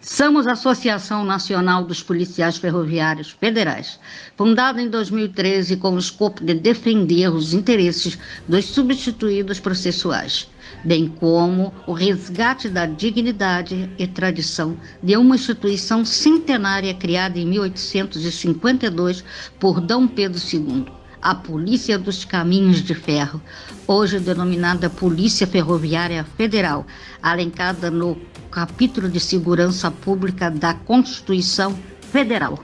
Somos a Associação Nacional dos Policiais Ferroviários Federais, fundada em 2013 com o escopo de defender os interesses dos substituídos processuais, bem como o resgate da dignidade e tradição de uma instituição centenária criada em 1852 por Dom Pedro II. A Polícia dos Caminhos de Ferro, hoje denominada Polícia Ferroviária Federal, alencada no capítulo de Segurança Pública da Constituição Federal.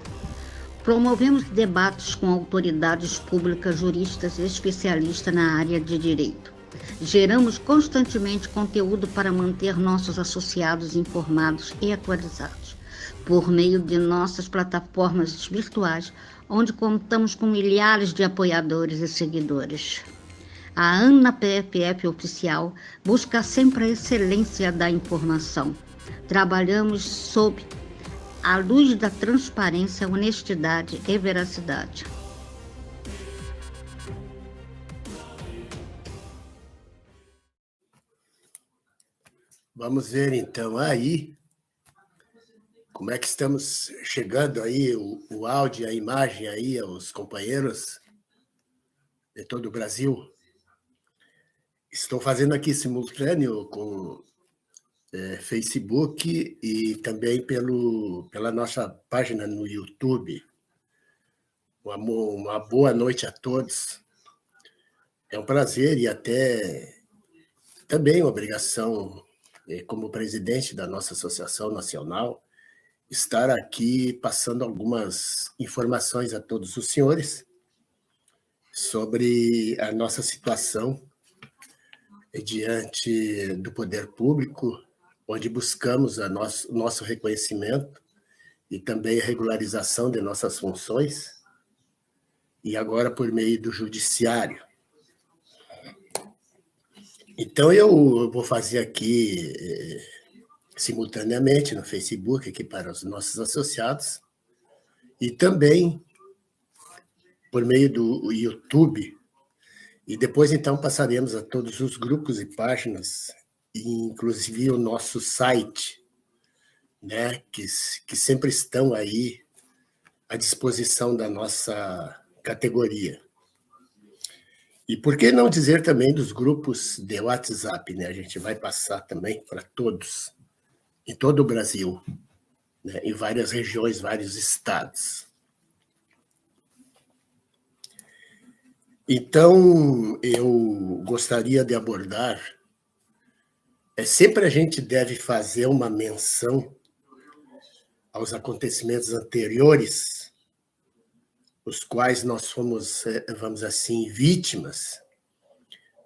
Promovemos debates com autoridades públicas, juristas e especialistas na área de direito. Geramos constantemente conteúdo para manter nossos associados informados e atualizados, por meio de nossas plataformas virtuais, onde contamos com milhares de apoiadores e seguidores. A ANA-PFF Oficial busca sempre a excelência da informação. Trabalhamos sob a luz da transparência, honestidade e veracidade. Vamos ver então aí como é que estamos chegando aí, o áudio, a imagem aí aos companheiros de todo o Brasil. Estou fazendo aqui simultâneo com Facebook e também pela nossa página no YouTube. Uma boa noite a todos. É um prazer e até também uma obrigação, como presidente da nossa Associação Nacional, estar aqui passando algumas informações a todos os senhores sobre a nossa situação diante do poder público, onde buscamos o nosso reconhecimento e também a regularização de nossas funções, e agora por meio do judiciário. Então, eu vou fazer aqui simultaneamente no Facebook, aqui para os nossos associados, e também por meio do YouTube, e depois, então, passaremos a todos os grupos e páginas, inclusive o nosso site, né, que sempre estão aí à disposição da nossa categoria. E por que não dizer também dos grupos de WhatsApp, né? A gente vai passar também para todos, em todo o Brasil, né, em várias regiões, vários estados. Então, eu gostaria de abordar, sempre a gente deve fazer uma menção aos acontecimentos anteriores, os quais nós fomos, vamos assim, vítimas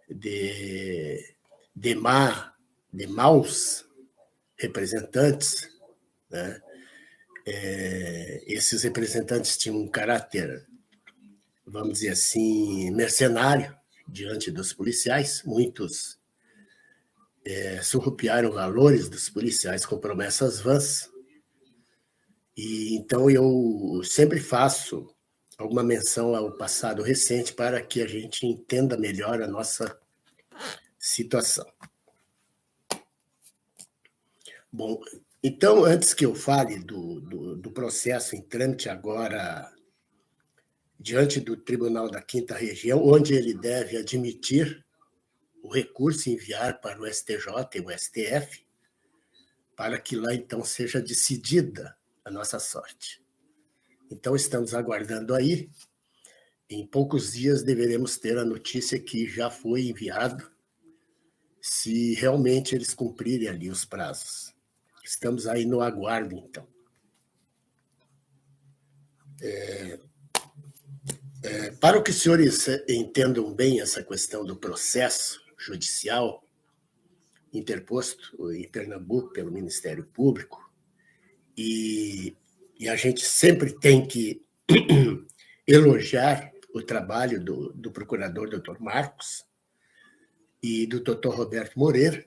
de maus representantes, né? Esses representantes tinham um caráter, vamos dizer assim, mercenário diante dos policiais. Muitos surrupiaram valores dos policiais com promessas vãs. E então eu sempre faço alguma menção ao passado recente para que a gente entenda melhor a nossa situação. Bom, então, antes que eu fale do processo em trâmite agora diante do Tribunal da Quinta Região, onde ele deve admitir o recurso e enviar para o STJ e o STF, para que lá, então, seja decidida a nossa sorte. Então, estamos aguardando aí. Em poucos dias deveremos ter a notícia que já foi enviado, se realmente eles cumprirem ali os prazos. Estamos aí no aguardo, então. Para que os senhores entendam bem essa questão do processo judicial interposto em Pernambuco pelo Ministério Público, e a gente sempre tem que elogiar o trabalho do procurador Dr. Marcos e do Dr. Roberto Moreira,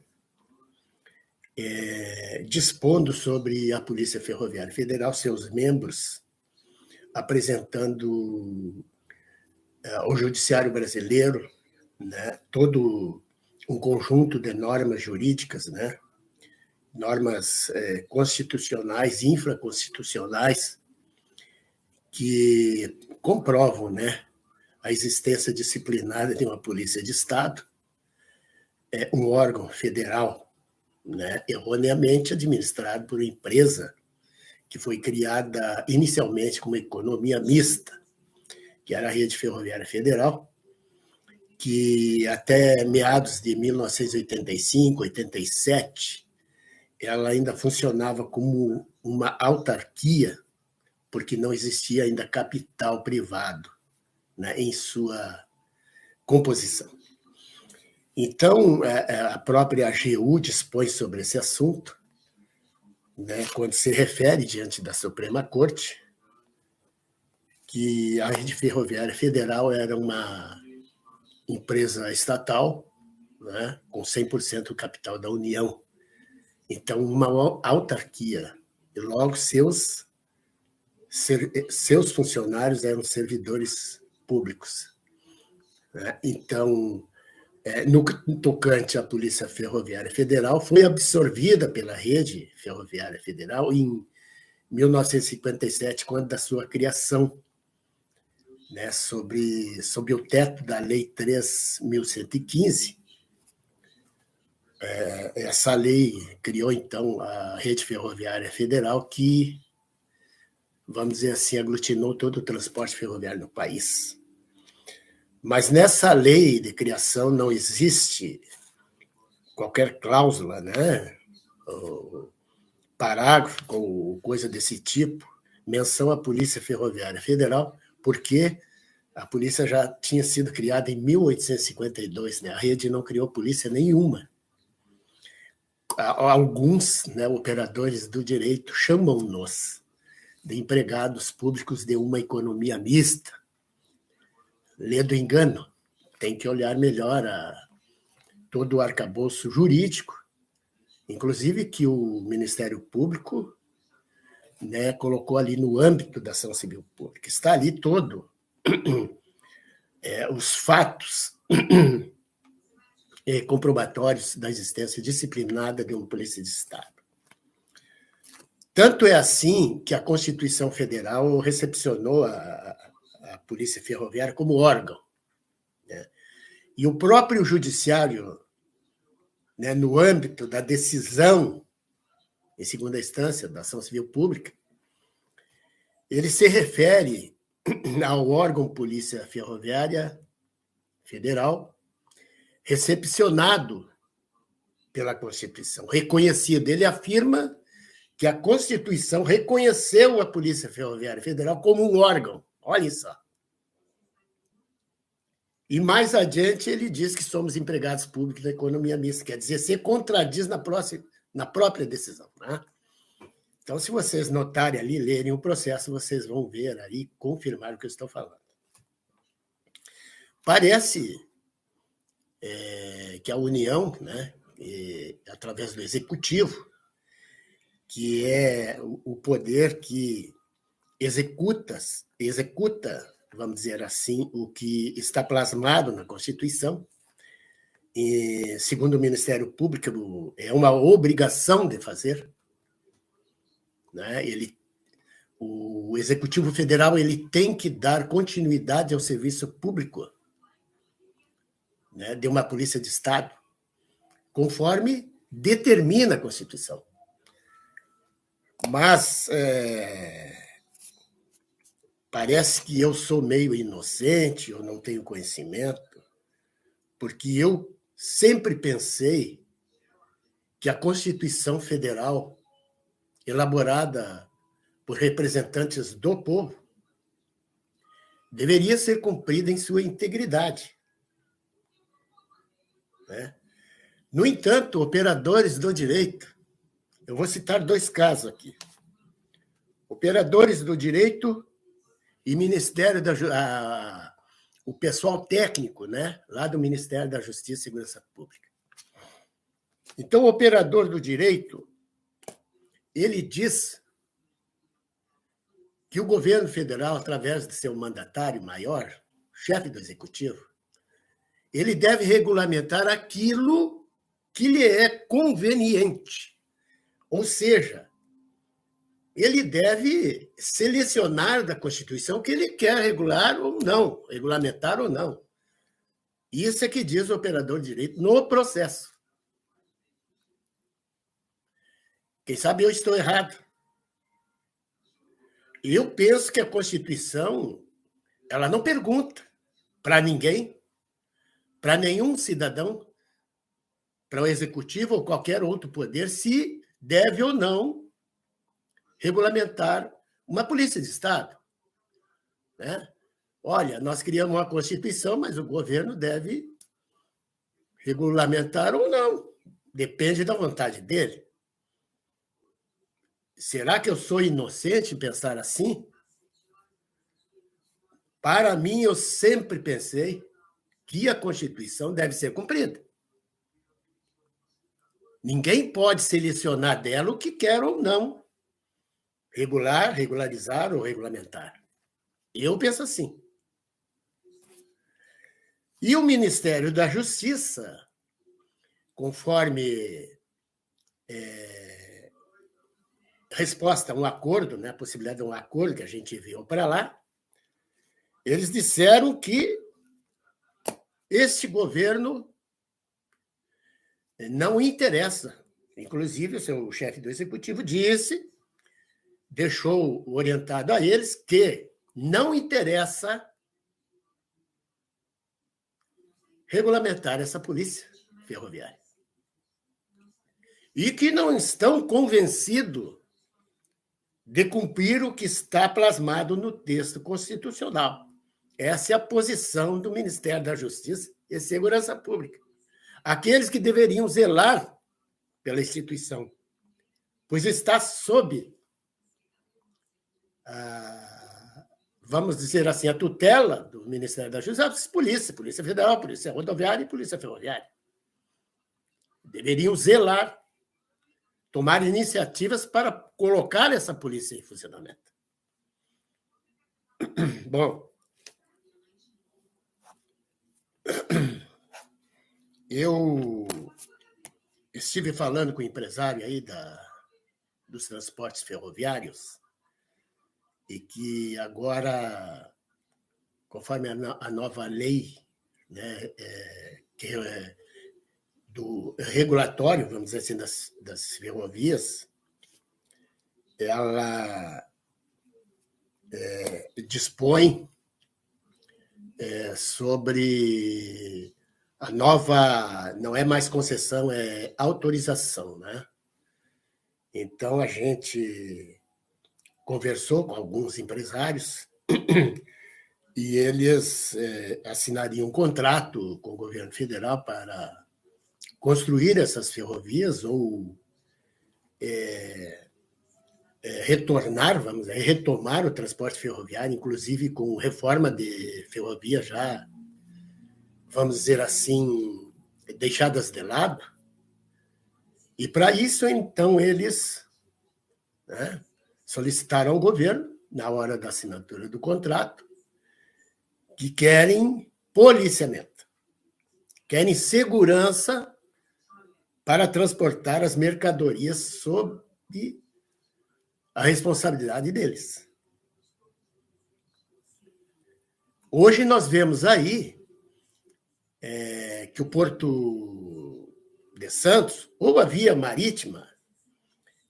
dispondo sobre a Polícia Ferroviária Federal, seus membros, apresentando ao Judiciário Brasileiro, né, todo um conjunto de normas jurídicas, né, normas constitucionais, infraconstitucionais, que comprovam, né, a existência disciplinar de uma polícia de Estado, um órgão federal, né, erroneamente administrado por uma empresa que foi criada inicialmente como economia mista, que era a Rede Ferroviária Federal, que até meados de 1985, 87, ela ainda funcionava como uma autarquia, porque não existia ainda capital privado, né, em sua composição. Então, a própria AGU dispõe sobre esse assunto, né, quando se refere diante da Suprema Corte que a Rede Ferroviária Federal era uma empresa estatal, né, com 100% do capital da União. Então, uma autarquia. E logo seus funcionários eram servidores públicos, né? Então, no tocante à Polícia Ferroviária Federal, foi absorvida pela Rede Ferroviária Federal em 1957, quando da sua criação, né, sob o teto da Lei 3.115. Essa lei criou, então, a Rede Ferroviária Federal, que, vamos dizer assim, aglutinou todo o transporte ferroviário no país. Mas nessa lei de criação não existe qualquer cláusula, né, ou parágrafo ou coisa desse tipo, menção à Polícia Ferroviária Federal, porque a polícia já tinha sido criada em 1852, né? A rede não criou polícia nenhuma. Alguns, né, operadores do direito chamam-nos de empregados públicos de uma economia mista. Lê do engano. Tem que olhar melhor todo o arcabouço jurídico, inclusive que o Ministério Público, né, colocou ali no âmbito da ação civil pública. Está ali todo os fatos comprobatórios da existência disciplinada de uma polícia de Estado. Tanto é assim que a Constituição Federal recepcionou a Polícia Ferroviária como órgão, né? E o próprio Judiciário, né, no âmbito da decisão em segunda instância da ação civil pública, ele se refere ao órgão Polícia Ferroviária Federal, recepcionado pela Constituição, reconhecido. Ele afirma que a Constituição reconheceu a Polícia Ferroviária Federal como um órgão. Olha só. E mais adiante ele diz que somos empregados públicos da economia mista, quer dizer, se contradiz na própria decisão, né? Então, se vocês notarem ali, lerem o processo, vocês vão ver ali, confirmar o que eu estou falando. Parece que a União, né, através do Executivo, que é o poder que executa, vamos dizer assim, o que está plasmado na Constituição, e, segundo o Ministério Público, é uma obrigação de fazer, né? O Executivo Federal ele tem que dar continuidade ao serviço público, né, de uma polícia de Estado, conforme determina a Constituição. Mas parece que eu sou meio inocente, eu não tenho conhecimento, porque eu sempre pensei que a Constituição Federal, elaborada por representantes do povo, deveria ser cumprida em sua integridade, né? No entanto, operadores do direito, eu vou citar 2 casos aqui. Operadores do direito e Ministério o pessoal técnico, né, lá do Ministério da Justiça e Segurança Pública. Então, o operador do direito, ele diz que o governo federal, através de seu mandatário maior, chefe do executivo, ele deve regulamentar aquilo que lhe é conveniente, Ou seja, ele deve selecionar da Constituição o que ele quer regular ou não, regulamentar ou não. Isso é que diz o operador de direito no processo. Quem sabe eu estou errado. Eu penso que a Constituição ela não pergunta para ninguém, para nenhum cidadão, para o Executivo ou qualquer outro poder, se deve ou não regulamentar uma polícia de Estado. Né? Olha, nós criamos uma Constituição, mas o governo deve regulamentar ou não. Depende da vontade dele. Será que eu sou inocente em pensar assim? Para mim, eu sempre pensei que a Constituição deve ser cumprida. Ninguém pode selecionar dela o que quer ou não regular, regularizar ou regulamentar. Eu penso assim. E o Ministério da Justiça, conforme resposta a um acordo, né, a possibilidade de um acordo que a gente enviou para lá, eles disseram que este governo não interessa. Inclusive, o seu chefe do Executivo deixou orientado a eles que não interessa regulamentar essa polícia ferroviária. E que não estão convencidos de cumprir o que está plasmado no texto constitucional. Essa é a posição do Ministério da Justiça e Segurança Pública. Aqueles que deveriam zelar pela instituição, pois está sob, vamos dizer assim, a tutela do Ministério da Justiça, Polícia Federal, Polícia Rodoviária e Polícia Ferroviária. Deveriam zelar, tomar iniciativas para colocar essa polícia em funcionamento. Bom, eu estive falando com o empresário aí dos transportes ferroviários e que agora, conforme a nova lei, né, do regulatório, vamos dizer assim, das ferrovias, ela dispõe sobre a nova, não é mais concessão, é autorização, né? Então, a gente conversou com alguns empresários e eles assinariam um contrato com o governo federal para construir essas ferrovias ou retornar, vamos dizer, retomar o transporte ferroviário, inclusive com reforma de ferrovia já, vamos dizer assim, deixadas de lado. E, para isso, então, eles, né, solicitaram ao governo, na hora da assinatura do contrato, que querem policiamento, querem segurança para transportar as mercadorias sob a responsabilidade deles. Hoje nós vemos aí que o Porto de Santos, ou a via marítima,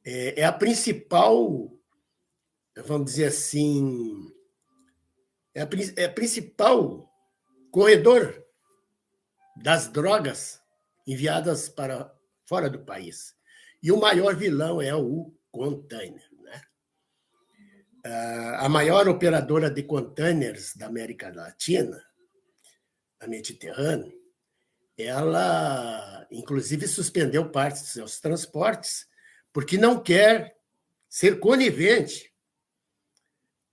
é a principal, vamos dizer assim, é a principal corredor das drogas enviadas para fora do país. E o maior vilão é o container. Né? A maior operadora de containers da América Latina, a Mediterrânea, ela, inclusive, suspendeu parte dos seus transportes porque não quer ser conivente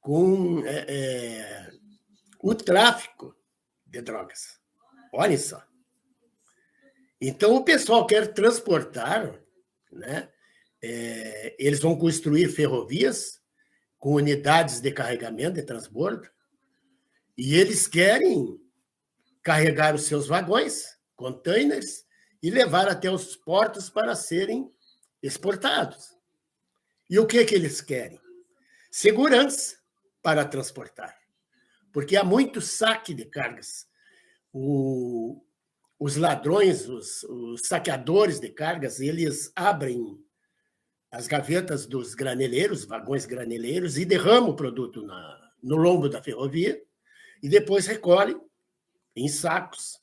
com o tráfico de drogas. Olha só. Então, o pessoal quer transportar, né? Eles vão construir ferrovias com unidades de carregamento, de transbordo, e eles querem carregar os seus vagões, containers, e levar até os portos para serem exportados. E o que eles querem? Segurança para transportar, porque há muito saque de cargas. Os ladrões, os saqueadores de cargas, eles abrem as gavetas dos graneleiros, vagões graneleiros, e derramam o produto no lombo da ferrovia e depois recolhem em sacos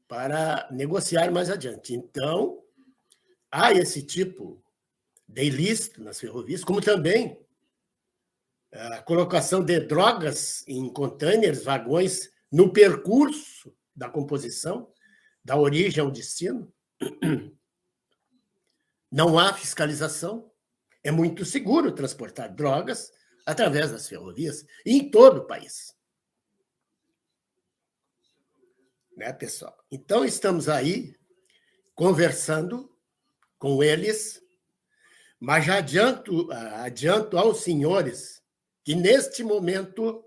para negociar mais adiante. Então, há esse tipo de ilícito nas ferrovias, como também a colocação de drogas em containers, vagões, no percurso da composição, da origem ao destino. Não há fiscalização. É muito seguro transportar drogas através das ferrovias em todo o país. Né, pessoal? Então, estamos aí conversando com eles, mas já adianto aos senhores que, neste momento,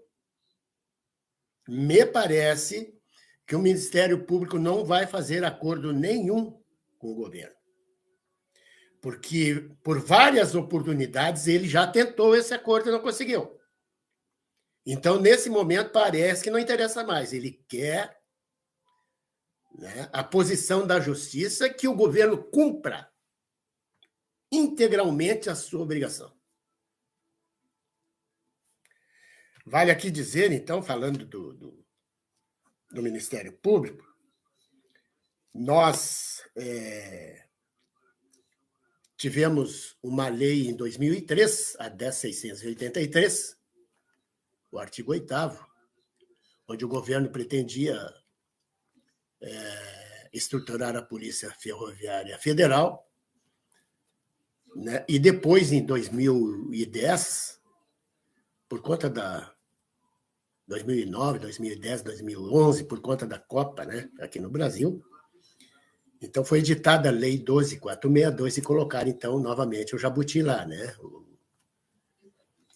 me parece que o Ministério Público não vai fazer acordo nenhum com o governo. Porque, por várias oportunidades, ele já tentou esse acordo e não conseguiu. Então, nesse momento, parece que não interessa mais. Ele quer, né, a posição da justiça, que o governo cumpra integralmente a sua obrigação. Vale aqui dizer, então, falando do Ministério Público, nós tivemos uma lei em 2003, a 10.683, o artigo 8º, onde o governo pretendia estruturar a Polícia Ferroviária Federal, né? E depois, em 2010, por conta da 2009, 2010, 2011, por conta da Copa, né, aqui no Brasil, então foi editada a Lei 12.462 e colocaram, então, novamente o jabuti lá, né,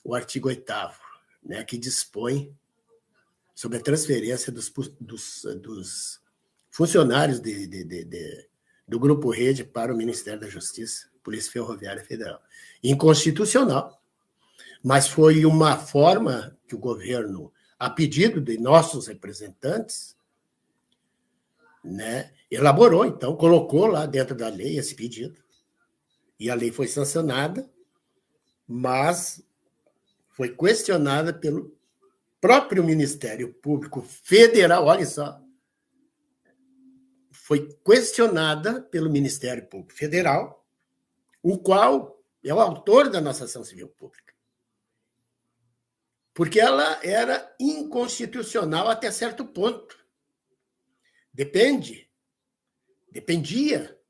o artigo 8º, né, que dispõe sobre a transferência dos funcionários do Grupo Rede para o Ministério da Justiça, Polícia Ferroviária Federal. Inconstitucional, mas foi uma forma que o governo, a pedido de nossos representantes, né, elaborou, então, colocou lá dentro da lei esse pedido. E a lei foi sancionada, mas foi questionada pelo próprio Ministério Público Federal, olha só, foi questionada pelo Ministério Público Federal, o qual é o autor da nossa ação civil pública. Porque ela era inconstitucional até certo ponto. Dependia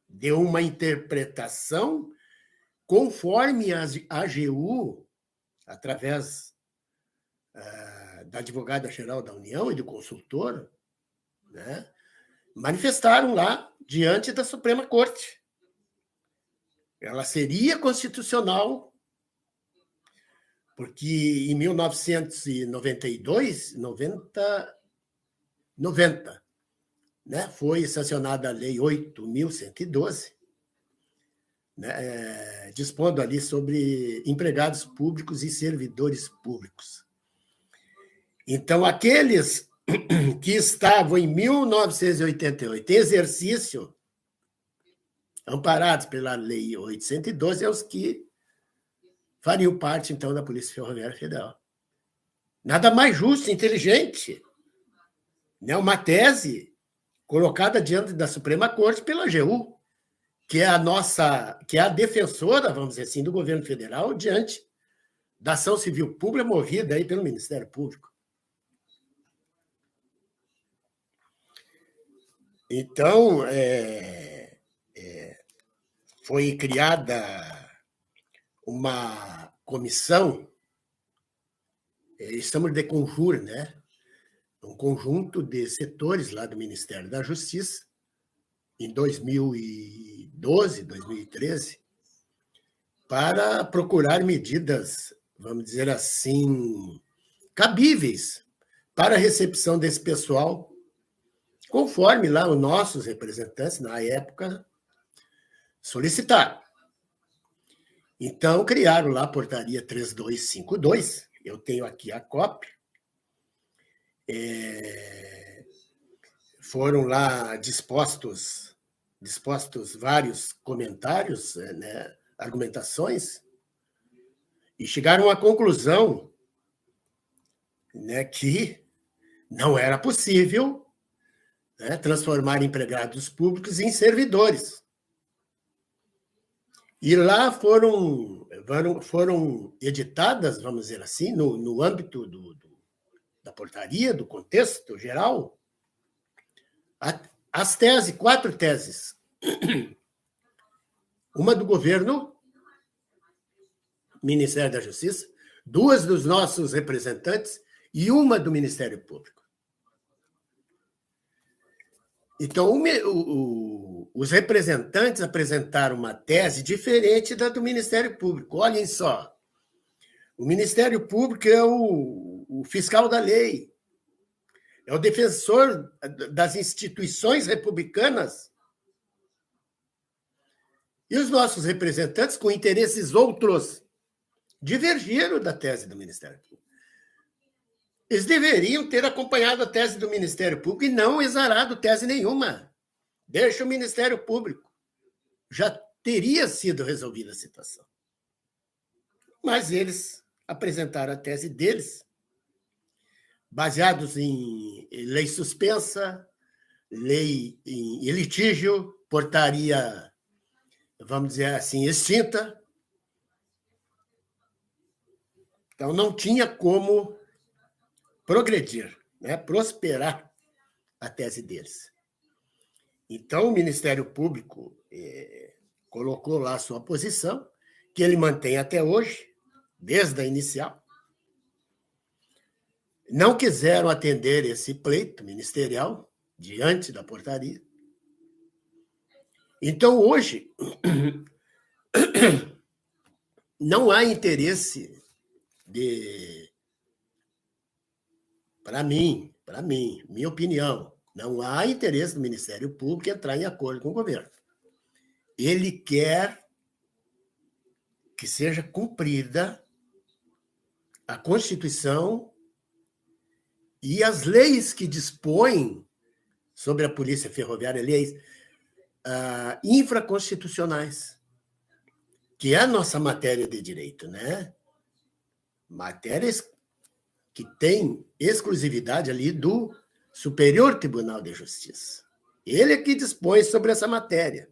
de uma interpretação conforme a AGU, através da advogada-geral da União e do consultor, né, manifestaram lá diante da Suprema Corte. Ela seria constitucional, porque em 1992, 90, né, foi sancionada a Lei 8.112, né, dispondo ali sobre empregados públicos e servidores públicos. Então, aqueles que estavam em 1988 em exercício, amparados pela Lei 812, é os que fariam parte, então, da Polícia Ferroviária Federal. Nada mais justo e inteligente, né? Uma tese colocada diante da Suprema Corte pela AGU, que é a defensora, vamos dizer assim, do governo federal diante da ação civil pública movida aí pelo Ministério Público. Então, foi criada uma comissão, estamos de conjur, né? Um conjunto de setores lá do Ministério da Justiça, em 2012, 2013, para procurar medidas, vamos dizer assim, cabíveis para a recepção desse pessoal, conforme lá os nossos representantes, na época, solicitaram. Então, criaram lá a portaria 3252, eu tenho aqui a cópia. Foram lá dispostos vários comentários, né, argumentações, e chegaram à conclusão, né, que não era possível, né, transformar empregados públicos em servidores. E lá foram editadas, vamos dizer assim, no âmbito da portaria, do contexto geral, as teses, 4 teses. Uma do governo, Ministério da Justiça, 2 dos nossos representantes e uma do Ministério Público. Então, os representantes apresentaram uma tese diferente da do Ministério Público. Olhem só, o Ministério Público é o fiscal da lei, é o defensor das instituições republicanas. E os nossos representantes, com interesses outros, divergiram da tese do Ministério Público. Eles deveriam ter acompanhado a tese do Ministério Público e não exarado tese nenhuma. Deixa o Ministério Público. Já teria sido resolvida a situação. Mas eles apresentaram a tese deles, baseados em lei suspensa, lei em litígio, portaria, vamos dizer assim, extinta. Então, não tinha como progredir, né, prosperar a tese deles. Então, o Ministério Público colocou lá a sua posição, que ele mantém até hoje, desde a inicial. Não quiseram atender esse pleito ministerial diante da portaria. Então, hoje, não há interesse para mim, minha opinião, não há interesse do Ministério Público em entrar em acordo com o governo. Ele quer que seja cumprida a Constituição e as leis que dispõem sobre a Polícia Ferroviária, leis infraconstitucionais, que é a nossa matéria de direito, né? Matérias que têm exclusividade ali do Superior Tribunal de Justiça. Ele é que dispõe sobre essa matéria.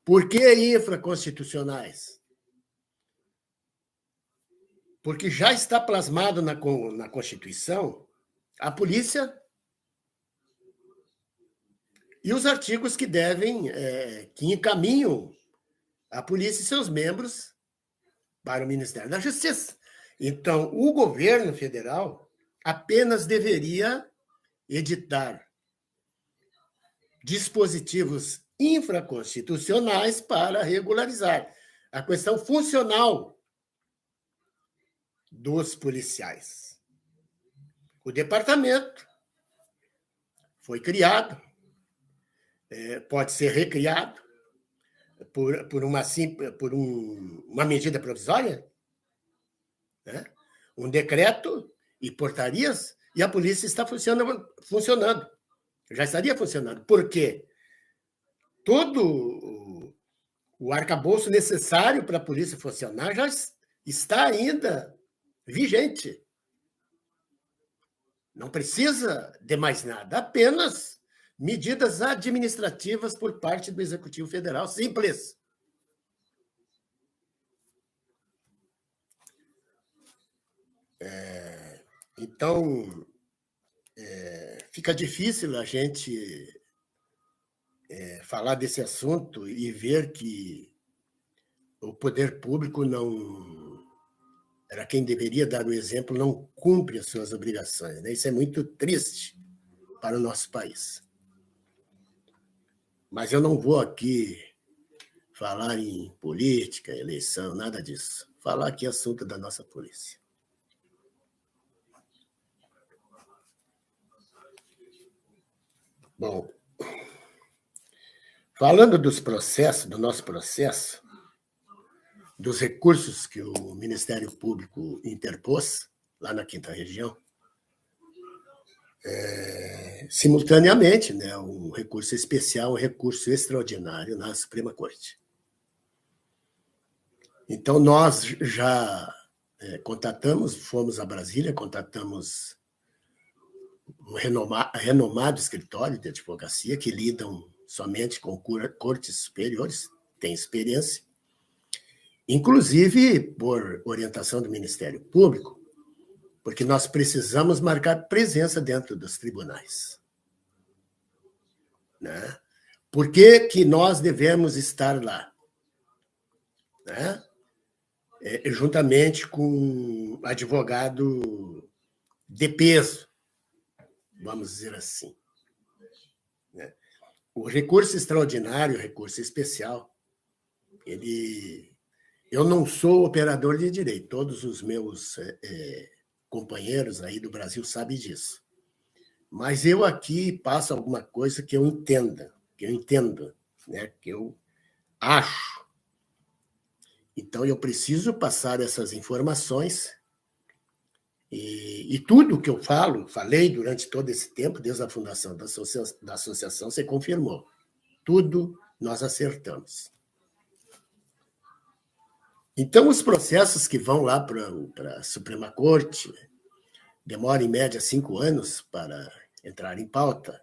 Por que infraconstitucionais? Porque já está plasmado na Constituição a polícia e os artigos que que encaminham a polícia e seus membros para o Ministério da Justiça. Então, o governo federal apenas deveria editar dispositivos infraconstitucionais para regularizar a questão funcional dos policiais. O departamento foi criado, pode ser recriado por uma medida provisória, né? Um decreto e portarias, e a polícia está funcionando. Já estaria funcionando. Por quê? Todo o arcabouço necessário para a polícia funcionar já está ainda vigente. Não precisa de mais nada, apenas medidas administrativas por parte do Executivo Federal, simples. Então, fica difícil a gente falar desse assunto e ver que o poder público era quem deveria dar o exemplo, não cumpre as suas obrigações, né? Isso é muito triste para o nosso país. Mas eu não vou aqui falar em política, eleição, nada disso. Falar aqui assunto da nossa polícia. Bom, falando dos processos, do nosso processo, dos recursos que o Ministério Público interpôs lá na 5ª Região, simultaneamente, né, um recurso especial, um recurso extraordinário na Suprema Corte. Então, nós já contatamos, fomos a Brasília, contatamos um renomado escritório de advocacia que lidam somente com cortes superiores, tem experiência, inclusive por orientação do Ministério Público, porque nós precisamos marcar presença dentro dos tribunais. Né? Por que nós devemos estar lá? Né? Juntamente com advogado de peso, vamos dizer assim. Né? O recurso extraordinário, o recurso especial, eu não sou operador de direito, todos os meus companheiros aí do Brasil sabem disso. Mas eu aqui passo alguma coisa que eu entendo, né? Que eu acho. Então, eu preciso passar essas informações e tudo que eu falei durante todo esse tempo, desde a fundação da associação, se confirmou. Tudo nós acertamos. Então, os processos que vão lá para a Suprema Corte demoram, em média, 5 anos para entrar em pauta,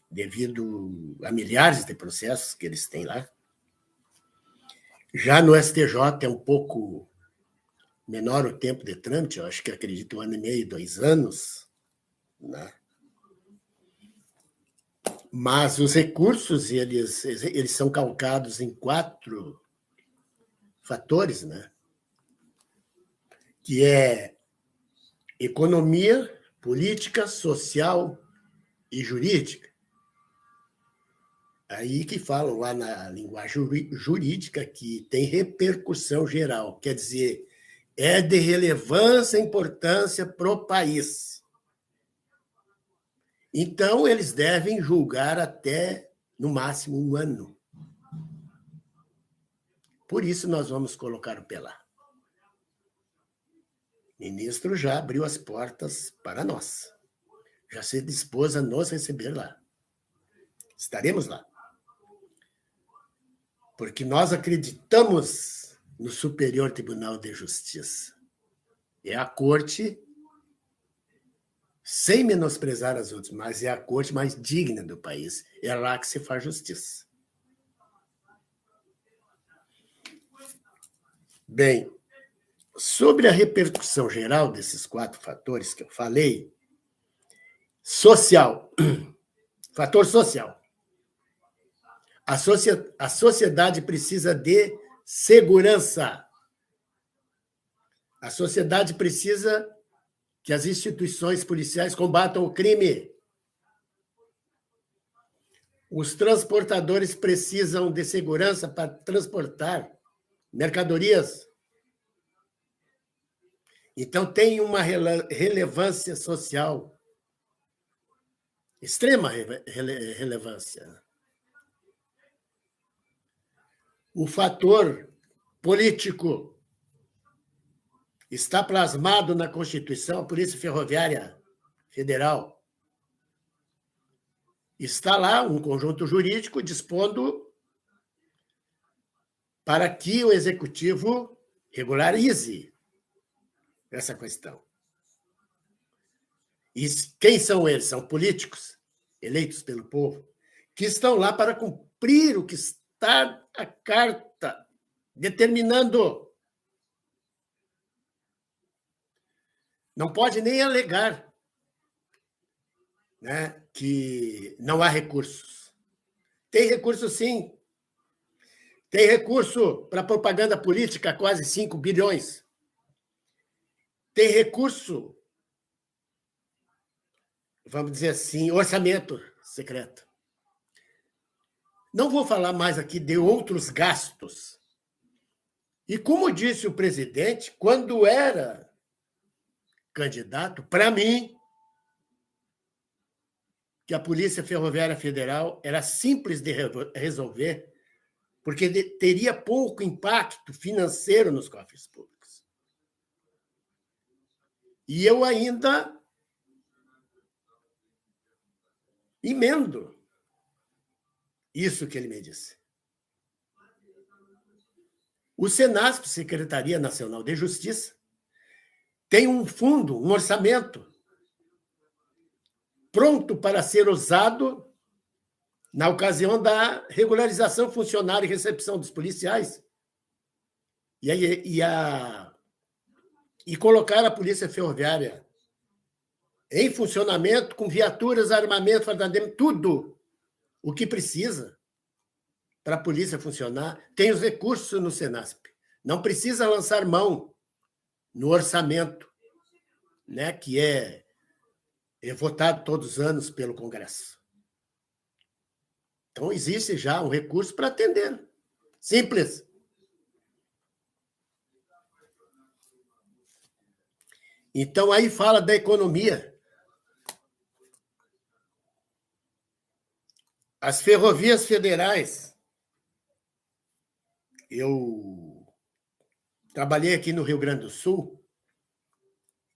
devido a milhares de processos que eles têm lá. Já no STJ é um pouco menor o tempo de trâmite, eu acho que acredito 1 ano e meio, 2 anos. Né? Mas os recursos, eles são calcados em 4 fatores, né? Que é economia, política, social e jurídica. Aí que falam lá na linguagem jurídica que tem repercussão geral, quer dizer, é de relevância e importância para o país. Então, eles devem julgar até, no máximo, 1 ano. Por isso, nós vamos colocar o pé lá. O ministro já abriu as portas para nós. Já se dispôs a nos receber lá. Estaremos lá. Porque nós acreditamos no Superior Tribunal de Justiça. É a corte, sem menosprezar as outras, mas é a corte mais digna do país. É lá que se faz justiça. Bem, sobre a repercussão geral desses 4 fatores que eu falei, social, fator social. A sociedade precisa de segurança. A sociedade precisa que as instituições policiais combatam o crime. Os transportadores precisam de segurança para transportar mercadorias. Então, tem uma relevância social, extrema relevância. O fator político está plasmado na Constituição, a Polícia Ferroviária Federal. Está lá um conjunto jurídico dispondo para que o Executivo regularize essa questão. E quem são eles? São políticos eleitos pelo povo, que estão lá para cumprir o que está a carta determinando. Não pode nem alegar, né, que não há recursos. Tem recurso, sim. Tem recurso para propaganda política, quase 5 bilhões. Tem recurso, vamos dizer assim, orçamento secreto. Não vou falar mais aqui de outros gastos. E como disse o presidente, quando era candidato, para mim, que a Polícia Ferroviária Federal era simples de resolver, porque teria pouco impacto financeiro nos cofres públicos. E eu ainda emendo isso que ele me disse. O Senasp, Secretaria Nacional de Justiça, tem um fundo, um orçamento pronto para ser usado na ocasião da regularização funcionária e recepção dos policiais e colocar a Polícia Ferroviária em funcionamento com viaturas, armamento, fardamento, tudo o que precisa para a polícia funcionar. Tem os recursos no Senasp. Não precisa lançar mão no orçamento, né, que é votado todos os anos pelo Congresso. Então, existe já um recurso para atender. Simples. Então, aí fala da economia. As ferrovias federais. Eu trabalhei aqui no Rio Grande do Sul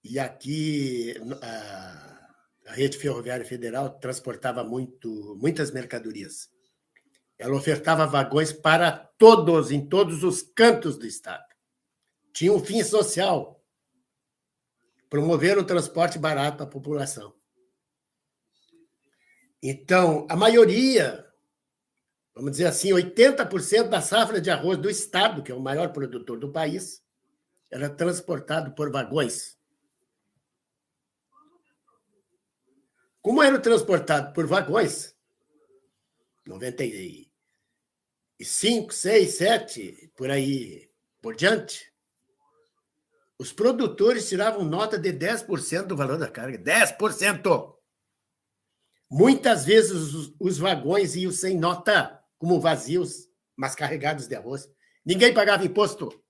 e aqui a rede ferroviária federal transportava muitas mercadorias. Ela ofertava vagões para todos, em todos os cantos do estado. Tinha um fim social, promover o transporte barato para a população. Então, a maioria, vamos dizer assim, 80% da safra de arroz do estado, que é o maior produtor do país, era transportado por vagões. Como era transportado por vagões, 95, 6, 7, por aí por diante, os produtores tiravam nota de 10% do valor da carga. 10%! Muitas vezes os vagões iam sem nota, como vazios, mas carregados de arroz. Ninguém pagava imposto.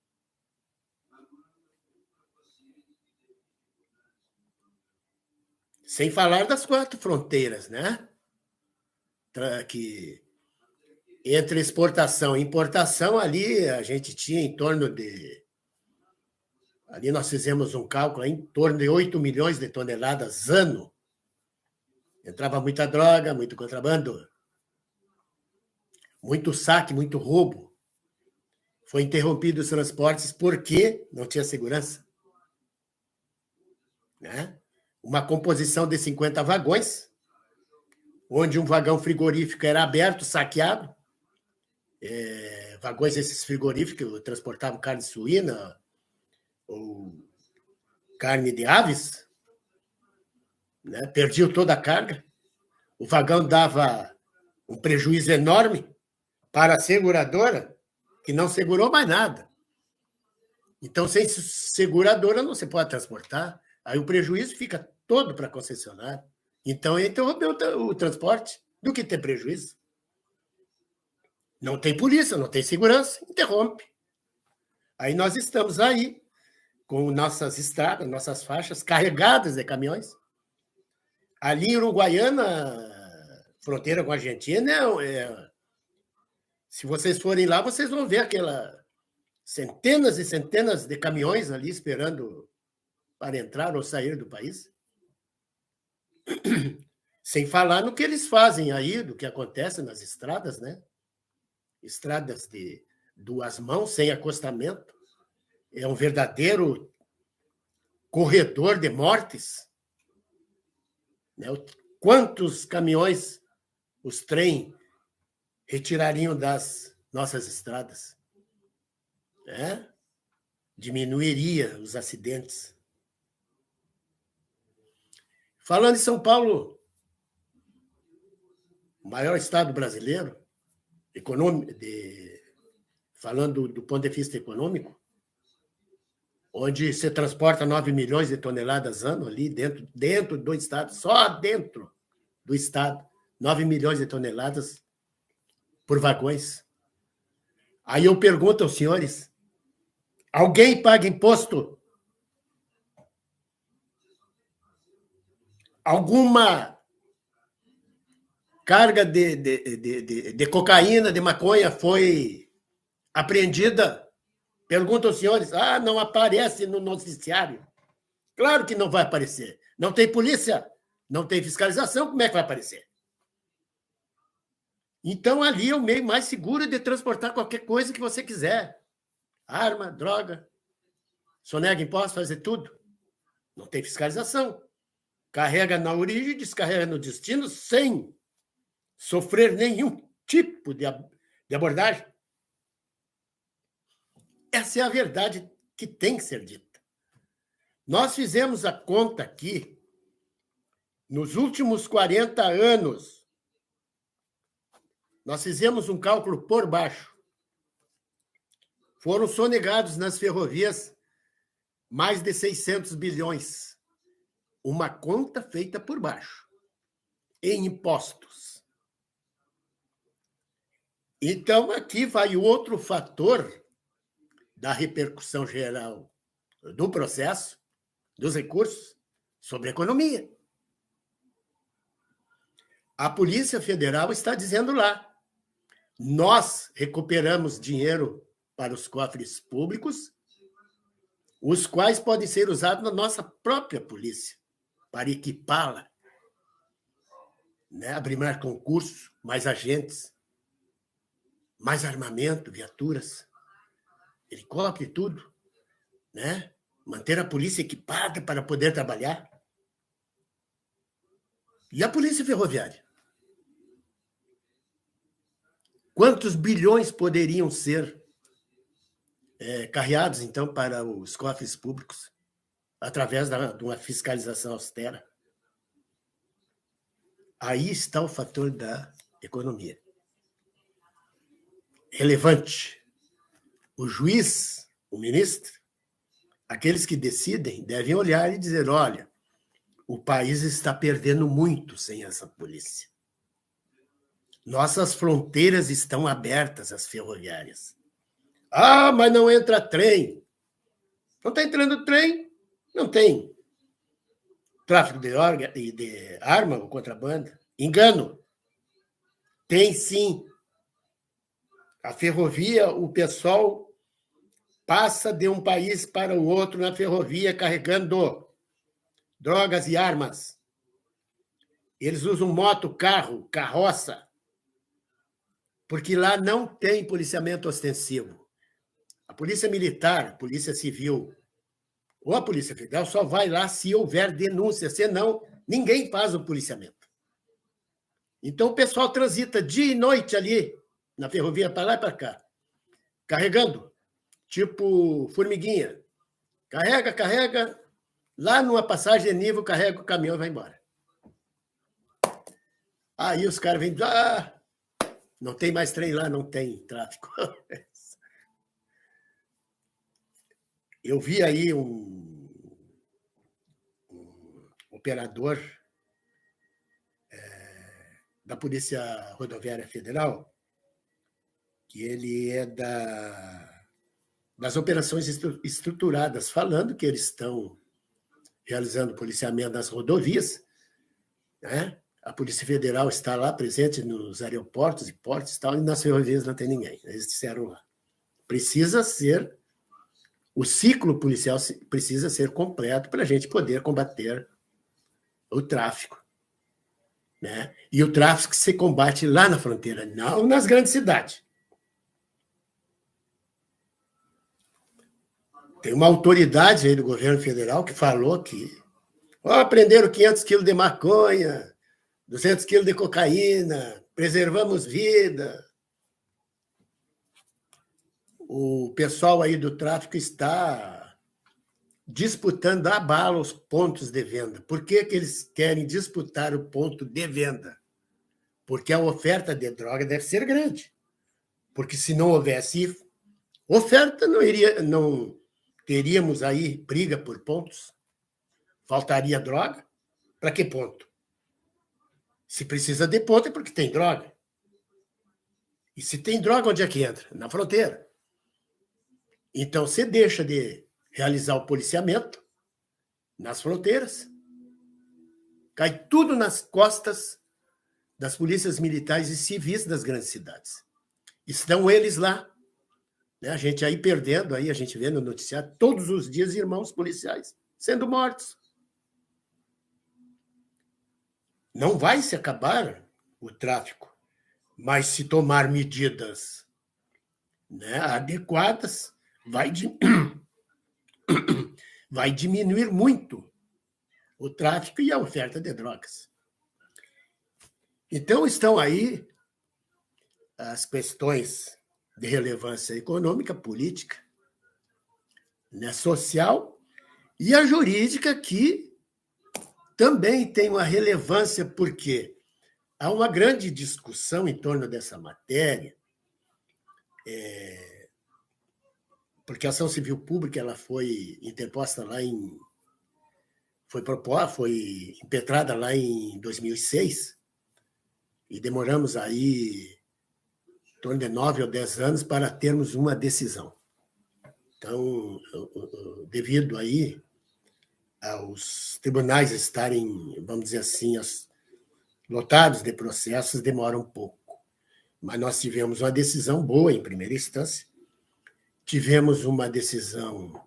Sem falar das 4 fronteiras, né? Que entre exportação e importação, ali a gente tinha em torno de... Ali nós fizemos um cálculo em torno de 8 milhões de toneladas ano. Entrava muita droga, muito contrabando, muito saque, muito roubo. Foi interrompido os transportes porque não tinha segurança. Né? Uma composição de 50 vagões, onde um vagão frigorífico era aberto, saqueado. Vagões esses frigoríficos transportavam carne suína ou carne de aves, né? Perdiam toda a carga. O vagão dava um prejuízo enorme para a seguradora, que não segurou mais nada. Então, sem seguradora, não se pode transportar. Aí o prejuízo fica todo para a concessionária. Então, interrompeu o transporte. Do que ter prejuízo? Não tem polícia, não tem segurança, interrompe. Aí nós estamos aí, com nossas estradas, nossas faixas carregadas de caminhões. Ali em Uruguaiana, fronteira com a Argentina, se vocês forem lá, vocês vão ver centenas e centenas de caminhões ali esperando para entrar ou sair do país. Sem falar no que eles fazem aí, do que acontece nas estradas, né? Estradas de 2 mãos, sem acostamento. É um verdadeiro corredor de mortes. Né? Quantos caminhões os trens retirariam das nossas estradas? Diminuiria os acidentes. Falando em São Paulo, o maior estado brasileiro, falando do ponto de vista econômico, onde se transporta 9 milhões de toneladas ano ali dentro do estado, só dentro do estado, 9 milhões de toneladas por vagões. Aí eu pergunto aos senhores, alguém paga imposto? Alguma carga de cocaína, de maconha foi apreendida. Perguntam aos senhores, não aparece no noticiário. Claro que não vai aparecer. Não tem polícia, não tem fiscalização, como é que vai aparecer? Então, ali é o meio mais seguro de transportar qualquer coisa que você quiser. Arma, droga, sonega impostos, fazer tudo. Não tem fiscalização. Carrega na origem, descarrega no destino, sem sofrer nenhum tipo de abordagem. Essa é a verdade que tem que ser dita. Nós fizemos a conta aqui, nos últimos 40 anos, nós fizemos um cálculo por baixo. Foram sonegados nas ferrovias mais de 600 bilhões. Uma conta feita por baixo, em impostos. Então, aqui vai outro fator da repercussão geral do processo, dos recursos, sobre a economia. A Polícia Federal está dizendo lá, nós recuperamos dinheiro para os cofres públicos, os quais podem ser usados na nossa própria polícia, para equipá-la, né? Abrir mais concursos, mais agentes, mais armamento, viaturas, helicóptero e tudo, né? Manter a polícia equipada para poder trabalhar. E a Polícia Ferroviária? Quantos bilhões poderiam ser carreados, então, para os cofres públicos, através de uma fiscalização austera? Aí está o fator da economia. Relevante. O juiz, o ministro, aqueles que decidem, devem olhar e dizer, olha, o país está perdendo muito sem essa polícia. Nossas fronteiras estão abertas, as ferroviárias. Mas não entra trem. Não está entrando trem? Não tem tráfico de arma ou contrabando? Engano. Tem sim. A ferrovia, o pessoal passa de um país para o outro na ferrovia carregando drogas e armas. Eles usam moto, carro, carroça, porque lá não tem policiamento ostensivo. A polícia militar, a polícia civil ou a polícia federal só vai lá se houver denúncia, senão ninguém faz o policiamento. Então o pessoal transita dia e noite ali na ferrovia, para lá e para cá, carregando, tipo formiguinha. Carrega, lá numa passagem de nível, carrega o caminhão e vai embora. Aí os caras vêm, não tem mais trem lá, não tem tráfico. Eu vi aí um operador da Polícia Rodoviária Federal, que ele é das operações estruturadas, falando que eles estão realizando policiamento nas rodovias, né? A Polícia Federal está lá presente nos aeroportos e portos e tal, e nas ferrovias não tem ninguém. Eles disseram lá. O ciclo policial precisa ser completo para a gente poder combater o tráfico, né? E o tráfico se combate lá na fronteira, não nas grandes cidades. Tem uma autoridade aí do governo federal que falou que prenderam 500 quilos de maconha, 200 quilos de cocaína, preservamos vida. O pessoal aí do tráfico está disputando a bala os pontos de venda. Por que eles querem disputar o ponto de venda? Porque a oferta de droga deve ser grande. Porque se não houvesse oferta, não teríamos aí briga por pontos. Faltaria droga. Para que ponto? Se precisa de ponto é porque tem droga. E se tem droga, onde é que entra? Na fronteira. Então, você deixa de realizar o policiamento nas fronteiras, cai tudo nas costas das polícias militares e civis das grandes cidades. Estão eles lá Né? A gente aí perdendo, aí a gente vê no noticiário todos os dias irmãos policiais sendo mortos. Não vai se acabar o tráfico, mas se tomar medidas, né, adequadas, vai diminuir muito o tráfico e a oferta de drogas. Então, estão aí as questões de relevância econômica, política, né, social e a jurídica, que também tem uma relevância, porque há uma grande discussão em torno dessa matéria, porque a ação civil pública ela foi interposta lá foi impetrada lá em 2006, e demoramos aí em torno de 9 ou 10 anos para termos uma decisão. Então, devido aí aos tribunais estarem, vamos dizer assim, lotados de processos, demora um pouco. Mas nós tivemos uma decisão boa em primeira instância, tivemos uma decisão,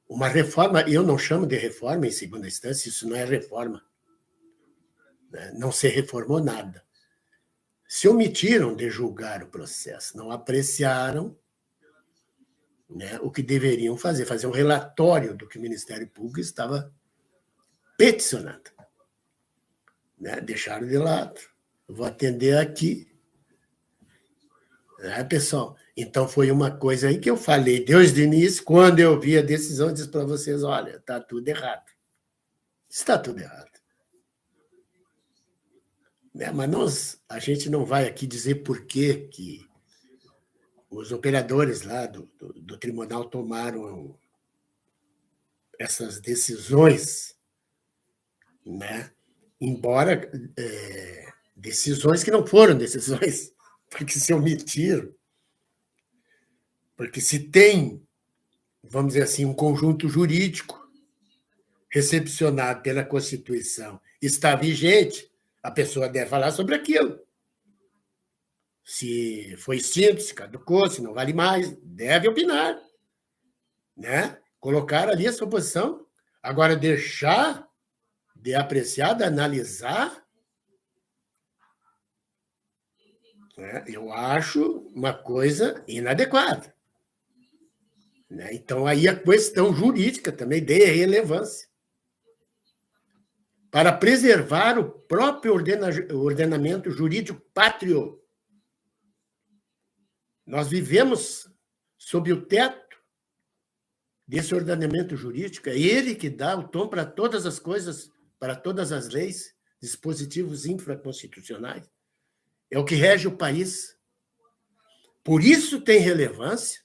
uma reforma, eu não chamo de reforma em segunda instância, isso não é reforma, né? Não se reformou nada. Se omitiram de julgar o processo, não apreciaram, né, o que deveriam fazer um relatório do que o Ministério Público estava peticionando. Né? Deixaram de lado. Eu vou atender aqui. Pessoal? Então, foi uma coisa aí que eu falei desde o início, quando eu vi a decisão, eu disse para vocês, olha, está tudo errado. Está tudo errado. Né? Mas a gente não vai aqui dizer por que os operadores lá do tribunal tomaram essas decisões, né? Embora decisões que não foram decisões, porque se omitiram, porque se tem, vamos dizer assim, um conjunto jurídico recepcionado pela Constituição está vigente, a pessoa deve falar sobre aquilo. Se foi extinto, se caducou, se não vale mais, deve opinar, né? Colocar ali a sua posição. Agora, deixar de apreciar, de analisar, né, eu acho uma coisa inadequada. Né? Então, aí a questão jurídica também de relevância. Para preservar o próprio ordenamento jurídico pátrio. Nós vivemos sob o teto desse ordenamento jurídico, é ele que dá o tom para todas as coisas, para todas as leis, dispositivos infraconstitucionais. É o que rege o país. Por isso tem relevância,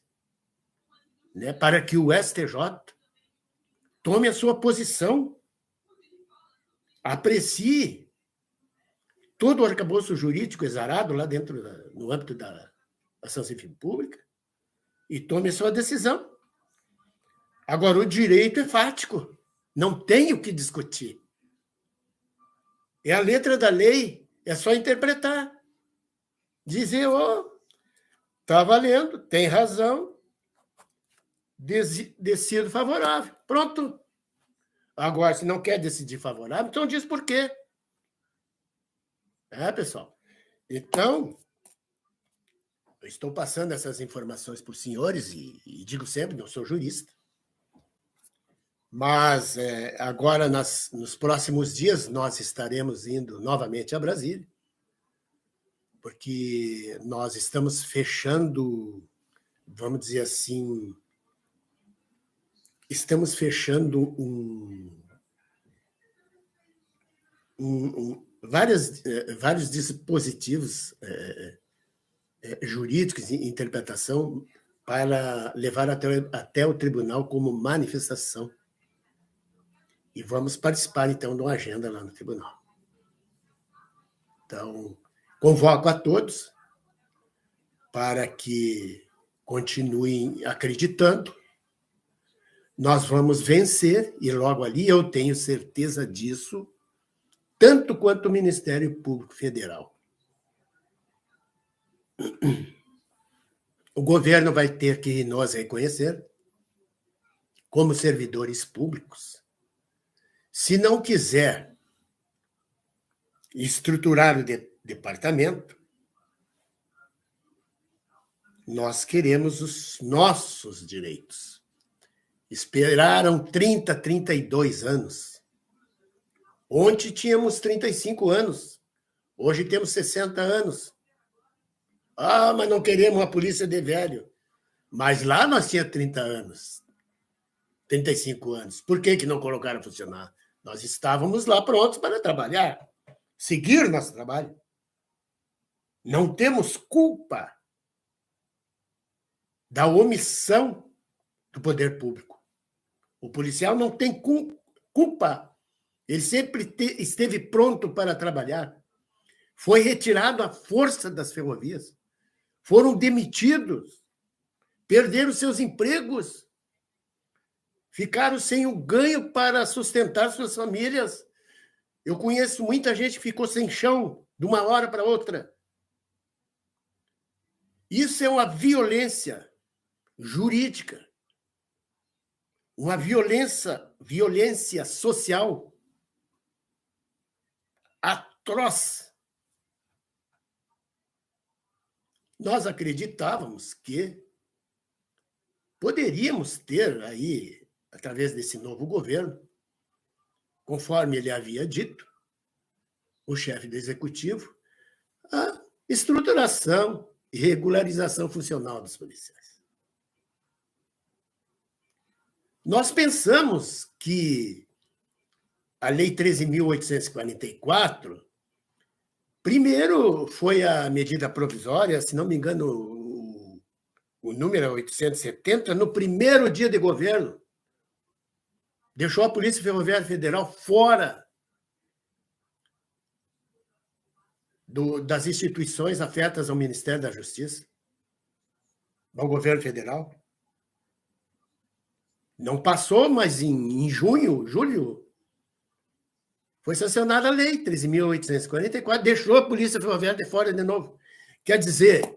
né, para que o STJ tome a sua posição, aprecie todo o arcabouço jurídico exarado lá dentro, no âmbito da ação civil pública, e tome a sua decisão. Agora, o direito é fático, não tem o que discutir. É a letra da lei, é só interpretar. Dizer, está valendo, tem razão, decido favorável. Pronto. Agora, se não quer decidir favorável, então diz por quê. Pessoal? Então, eu estou passando essas informações para os senhores e digo sempre, não sou jurista, mas agora, nos próximos dias, nós estaremos indo novamente a Brasília, porque nós estamos fechando, vamos dizer assim, estamos fechando vários dispositivos jurídicos de interpretação para levar até o tribunal como manifestação. E vamos participar, então, de uma agenda lá no tribunal. Então, convoco a todos para que continuem acreditando. Nós vamos vencer, e logo ali eu tenho certeza disso, tanto quanto o Ministério Público Federal. o governo vai ter que nos reconhecer como servidores públicos. Se não quiser estruturar o departamento, nós queremos os nossos direitos. Esperaram 30, 32 anos. Ontem tínhamos 35 anos. Hoje temos 60 anos. Ah, mas não queremos uma polícia de velho. Mas lá nós tínhamos 30 anos, 35 anos. Por que não colocaram a funcionar? Nós estávamos lá prontos para trabalhar, seguir nosso trabalho. Não temos culpa da omissão do poder público. O policial não tem culpa. Ele sempre esteve pronto para trabalhar. Foi retirado à força das ferrovias. Foram demitidos. Perderam seus empregos. Ficaram sem o ganho para sustentar suas famílias. Eu conheço muita gente que ficou sem chão de uma hora para outra. Isso é uma violência jurídica, uma violência social atroz. Nós acreditávamos que poderíamos ter aí, através desse novo governo, conforme ele havia dito, o chefe do executivo, a estruturação e regularização funcional dos policiais. Nós pensamos que a Lei 13.844, primeiro foi a medida provisória, se não me engano, o número é 870, no primeiro dia de governo, deixou a Polícia Ferroviária Federal fora das instituições afetas ao Ministério da Justiça, ao governo federal. Não passou, mas em julho, foi sancionada a Lei 13.844, deixou a Polícia Ferroviária de fora de novo. Quer dizer,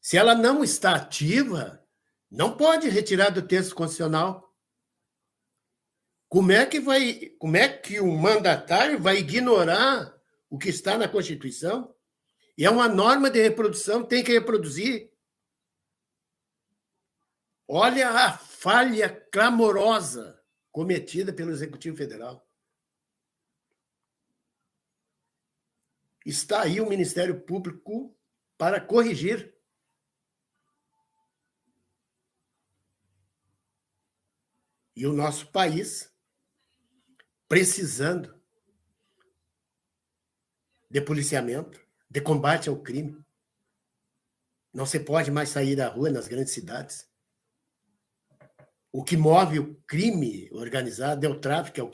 se ela não está ativa, não pode retirar do texto constitucional. Como é que o mandatário vai ignorar o que está na Constituição? E é uma norma de reprodução, tem que reproduzir. Olha a falha clamorosa cometida pelo Executivo Federal. Está aí o Ministério Público para corrigir. E o nosso país precisando de policiamento, de combate ao crime. Não se pode mais sair da rua nas grandes cidades. O que move o crime organizado é o tráfico, é o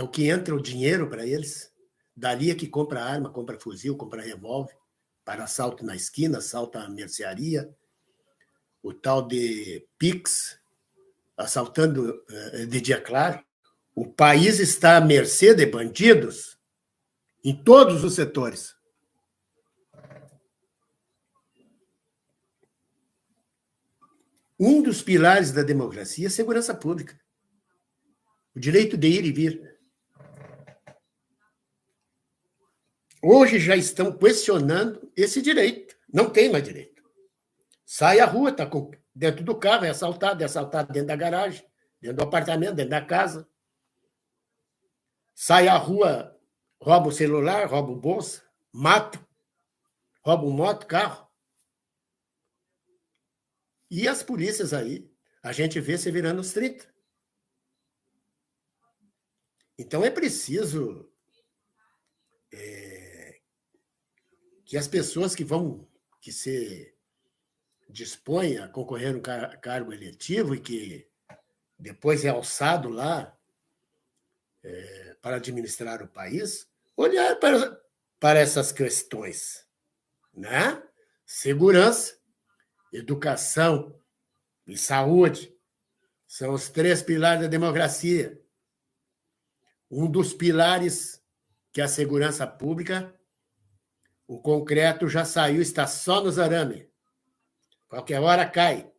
que entra o dinheiro para eles. Dali é que compra arma, compra fuzil, compra revólver, para assalto na esquina, assalto à mercearia, o tal de Pix, assaltando de dia claro. O país está à mercê de bandidos em todos os setores. Um dos pilares da democracia é a segurança pública. O direito de ir e vir. Hoje já estão questionando esse direito. Não tem mais direito. Sai à rua, está dentro do carro, é assaltado dentro da garagem, dentro do apartamento, dentro da casa. Sai à rua, rouba o celular, rouba o bolsa, mata, rouba moto, carro. E as polícias aí, a gente vê se virando os 30. Então é preciso que as pessoas que se dispõem a concorrer no cargo eletivo e que depois é alçado lá para administrar o país, olhar para essas questões, né? Segurança, educação e saúde são os 3 pilares da democracia. Um dos pilares que é a segurança pública, O concreto já saiu, está só nos arames. Qualquer hora cai.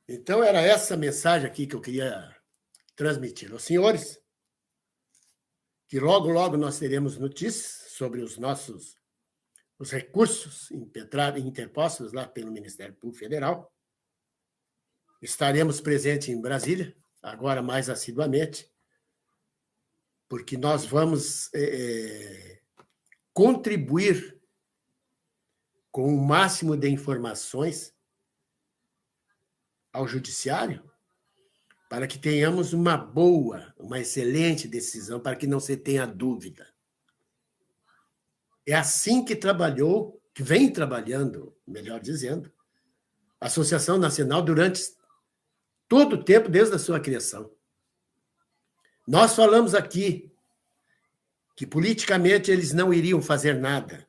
Então, era essa mensagem aqui que eu queria transmitir aos senhores, que logo, logo nós teremos notícias sobre os recursos interpostos lá pelo Ministério Público Federal. Estaremos presentes em Brasília, agora mais assiduamente, porque nós vamos contribuir com o máximo de informações ao Judiciário para que tenhamos uma excelente decisão, para que não se tenha dúvida. É assim que vem trabalhando, melhor dizendo, a Associação Nacional durante todo o tempo, desde a sua criação. Nós falamos aqui que politicamente eles não iriam fazer nada.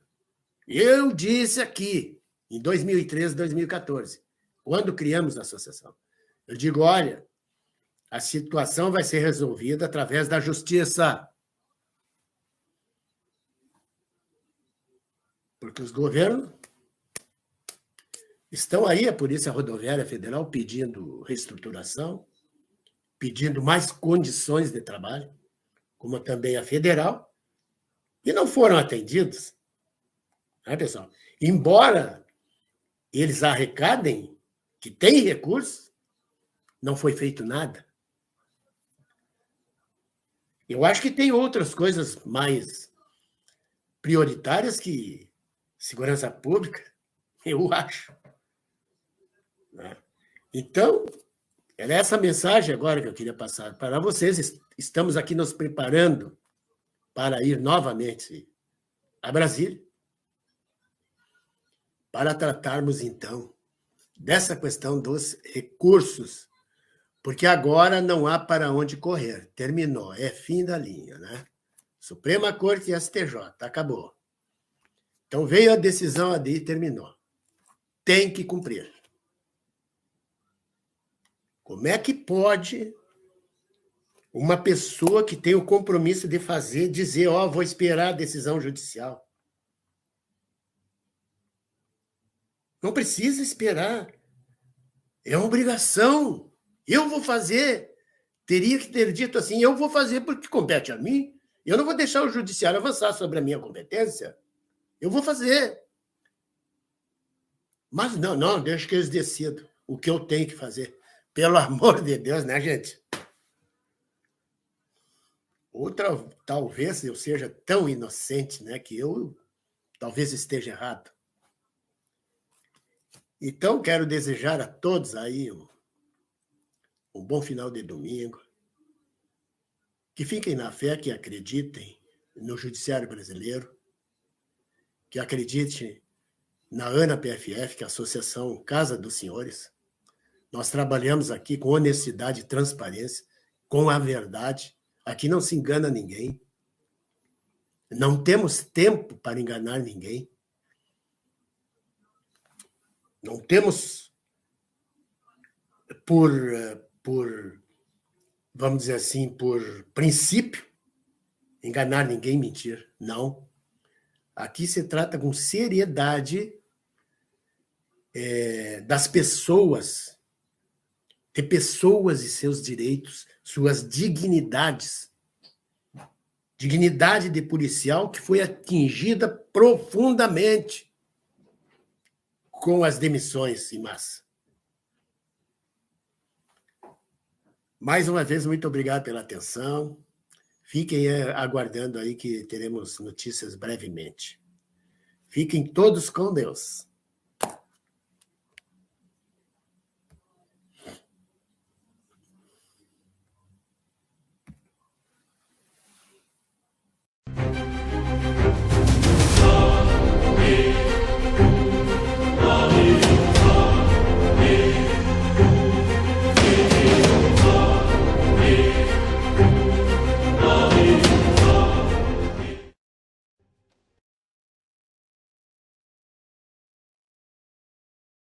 Eu disse aqui, em 2013, 2014, quando criamos a associação, eu digo, olha, a situação vai ser resolvida através da justiça. Porque os governos estão aí, a Polícia Rodoviária Federal, pedindo reestruturação, pedindo mais condições de trabalho, como também a federal, e não foram atendidos. Né, pessoal? Embora eles arrecadem, que tem recursos, não foi feito nada. Eu acho que tem outras coisas mais prioritárias que segurança pública, eu acho. Né? Então, era essa mensagem agora que eu queria passar para vocês. Estamos aqui nos preparando para ir novamente a Brasília, para tratarmos, então, dessa questão dos recursos, porque agora não há para onde correr. Terminou, é fim da linha, né? Suprema Corte e STJ, acabou. Então, veio a decisão ali e terminou. Tem que cumprir. Como é que pode uma pessoa que tem o compromisso de fazer, dizer, vou esperar a decisão judicial? Não precisa esperar. É uma obrigação. Eu vou fazer. Teria que ter dito assim, eu vou fazer porque compete a mim. Eu não vou deixar o judiciário avançar sobre a minha competência. Eu vou fazer. Mas não, deixa que eles decidam o que eu tenho que fazer. Pelo amor de Deus, né, gente? Outra, talvez eu seja tão inocente, né, que eu talvez esteja errado. Então, quero desejar a todos aí um bom final de domingo, que fiquem na fé, que acreditem no Judiciário Brasileiro, que acreditem na ANA-PFF, que é a Associação Casa dos Senhores. Nós trabalhamos aqui com honestidade e transparência, com a verdade. Aqui não se engana ninguém. Não temos tempo para enganar ninguém. Não temos, vamos dizer assim, por princípio, enganar ninguém, mentir. Não. Aqui se trata com seriedade das pessoas, de pessoas e seus direitos, suas dignidades. Dignidade de policial que foi atingida profundamente com as demissões em massa. Mais uma vez, muito obrigado pela atenção. Fiquem aguardando aí que teremos notícias brevemente. Fiquem todos com Deus.